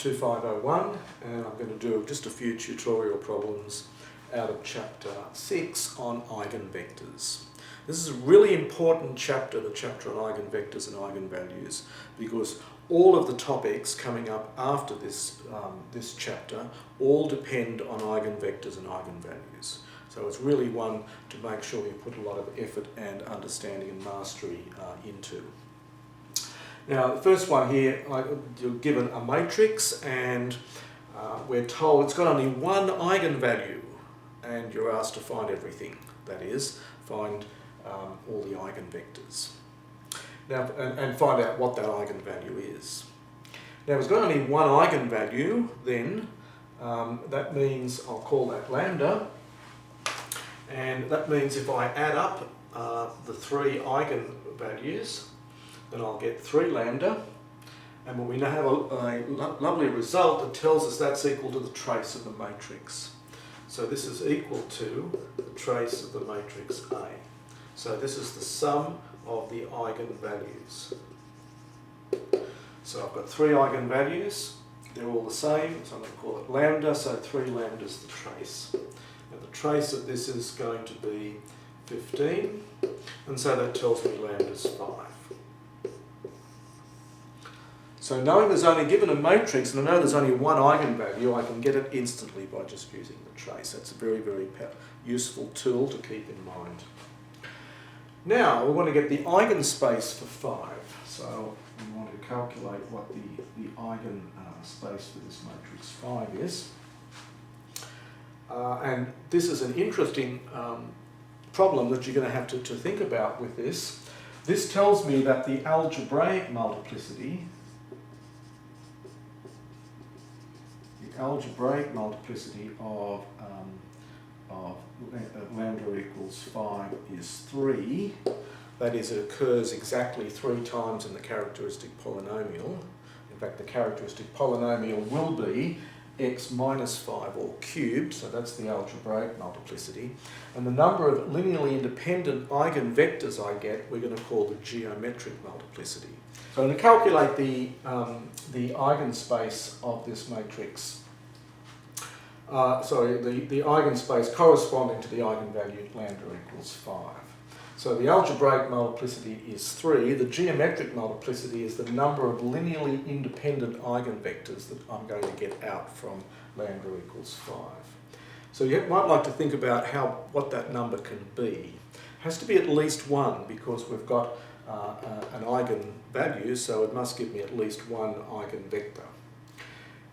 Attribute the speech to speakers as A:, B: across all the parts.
A: 2501, and I'm going to do just a few tutorial problems out of chapter 6 on eigenvectors. This is a really important chapter, the chapter on eigenvectors and eigenvalues, because all of the topics coming up after this, this chapter all depend on eigenvectors and eigenvalues. So it's really one to make sure you put a lot of effort and understanding and mastery into. Now, the first one here, you're given a matrix and we're told it's got only one eigenvalue, and you're asked to find everything. That is, find all the eigenvectors. Now, and find out what that eigenvalue is. Now, if it's got only one eigenvalue, then that means I'll call that lambda, and that means if I add up the three eigenvalues, then I'll get 3 lambda, and when we now have a lovely result that tells us that's equal to the trace of the matrix. So this is equal to the trace of the matrix A. So this is the sum of the eigenvalues. So I've got 3 eigenvalues, they're all the same, so I'm going to call it lambda, so 3 lambda is the trace. Now the trace of this is going to be 15, and so that tells me lambda is 5. So knowing there's only given a matrix, and I know there's only one eigenvalue, I can get it instantly by just using the trace. That's a very, very useful tool to keep in mind. Now we want to get the eigenspace for 5. So we want to calculate what the eigenspace for this matrix 5 is. And this is an interesting problem that you're going to have to think about with this. This tells me that the algebraic multiplicity of lambda equals 5 is 3. That is, it occurs exactly 3 times in the characteristic polynomial. In fact, the characteristic polynomial will be x minus 5 all cubed, so that's the algebraic multiplicity. And the number of linearly independent eigenvectors I get, we're going to call the geometric multiplicity. So I'm going to calculate the eigenspace of this matrix. The eigenspace corresponding to the eigenvalue lambda equals 5. So the algebraic multiplicity is 3. The geometric multiplicity is the number of linearly independent eigenvectors that I'm going to get out from lambda equals 5. So you might like to think about what that number can be. It has to be at least 1 because we've got an eigenvalue, so it must give me at least one eigenvector.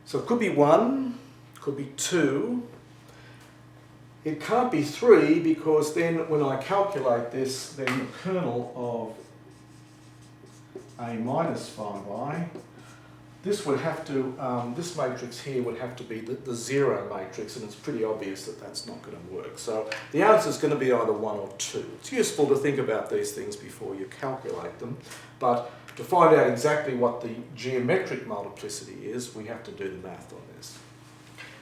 A: So it could be 1, could be 2. It can't be 3 because then when I calculate this, then the kernel of A minus 5i, this would have to, this matrix here would have to be the 0 matrix, and it's pretty obvious that that's not going to work. So the answer is going to be either 1 or 2. It's useful to think about these things before you calculate them, but to find out exactly what the geometric multiplicity is, we have to do the math on this.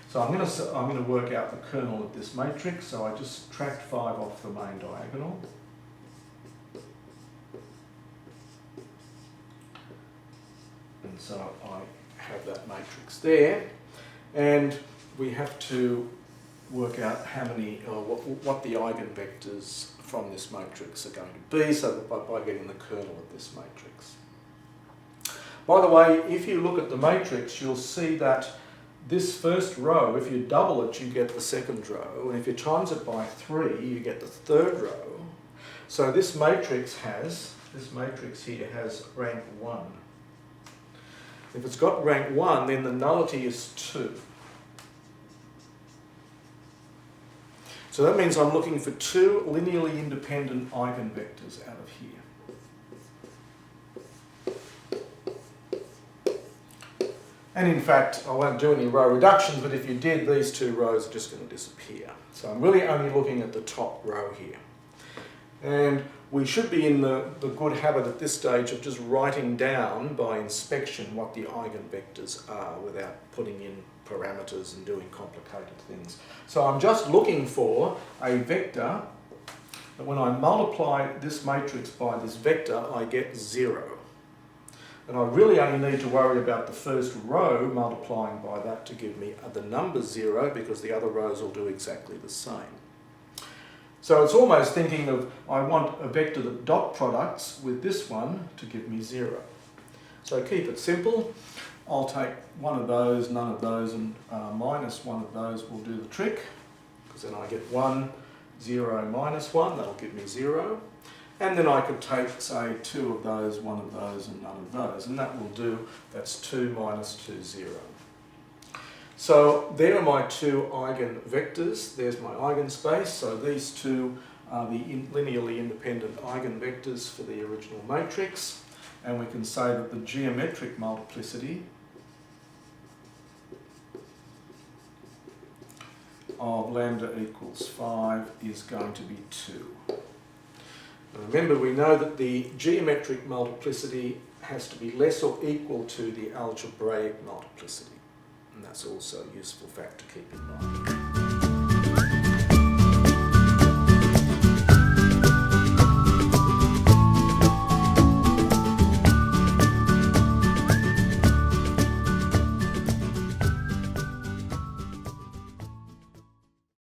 A: So I'm going to work out the kernel of this matrix, so I just subtract 5 off the main diagonal. And so I have that matrix there, and we have to work out how many, what the eigenvectors from this matrix are going to be, so that by getting the kernel of this matrix. By the way, if you look at the matrix, you'll see that this first row, if you double it, you get the second row, and if you times it by 3, you get the third row. So this matrix here has rank 1. If it's got rank 1, then the nullity is 2. So that means I'm looking for 2 linearly independent eigenvectors out of here. And in fact, I won't do any row reductions, but if you did, these 2 rows are just going to disappear. So I'm really only looking at the top row here. And we should be in the good habit at this stage of just writing down by inspection what the eigenvectors are without putting in parameters and doing complicated things. So I'm just looking for a vector that when I multiply this matrix by this vector, I get 0. And I really only need to worry about the first row multiplying by that to give me the number 0, because the other rows will do exactly the same. So it's almost thinking of, I want a vector that dot products with this one to give me 0. So keep it simple. I'll take one of those, none of those, and minus one of those will do the trick, because then I get 1, 0, minus 1, that'll give me 0. And then I could take, say, 2 of those, 1 of those, and none of those, and that will do, that's 2 minus 2, 0. So there are my 2 eigenvectors. There's my eigenspace. So these two are the linearly independent eigenvectors for the original matrix. And we can say that the geometric multiplicity of lambda equals 5 is going to be 2. And remember, we know that the geometric multiplicity has to be less or equal to the algebraic multiplicity. And that's also a useful fact to keep in mind.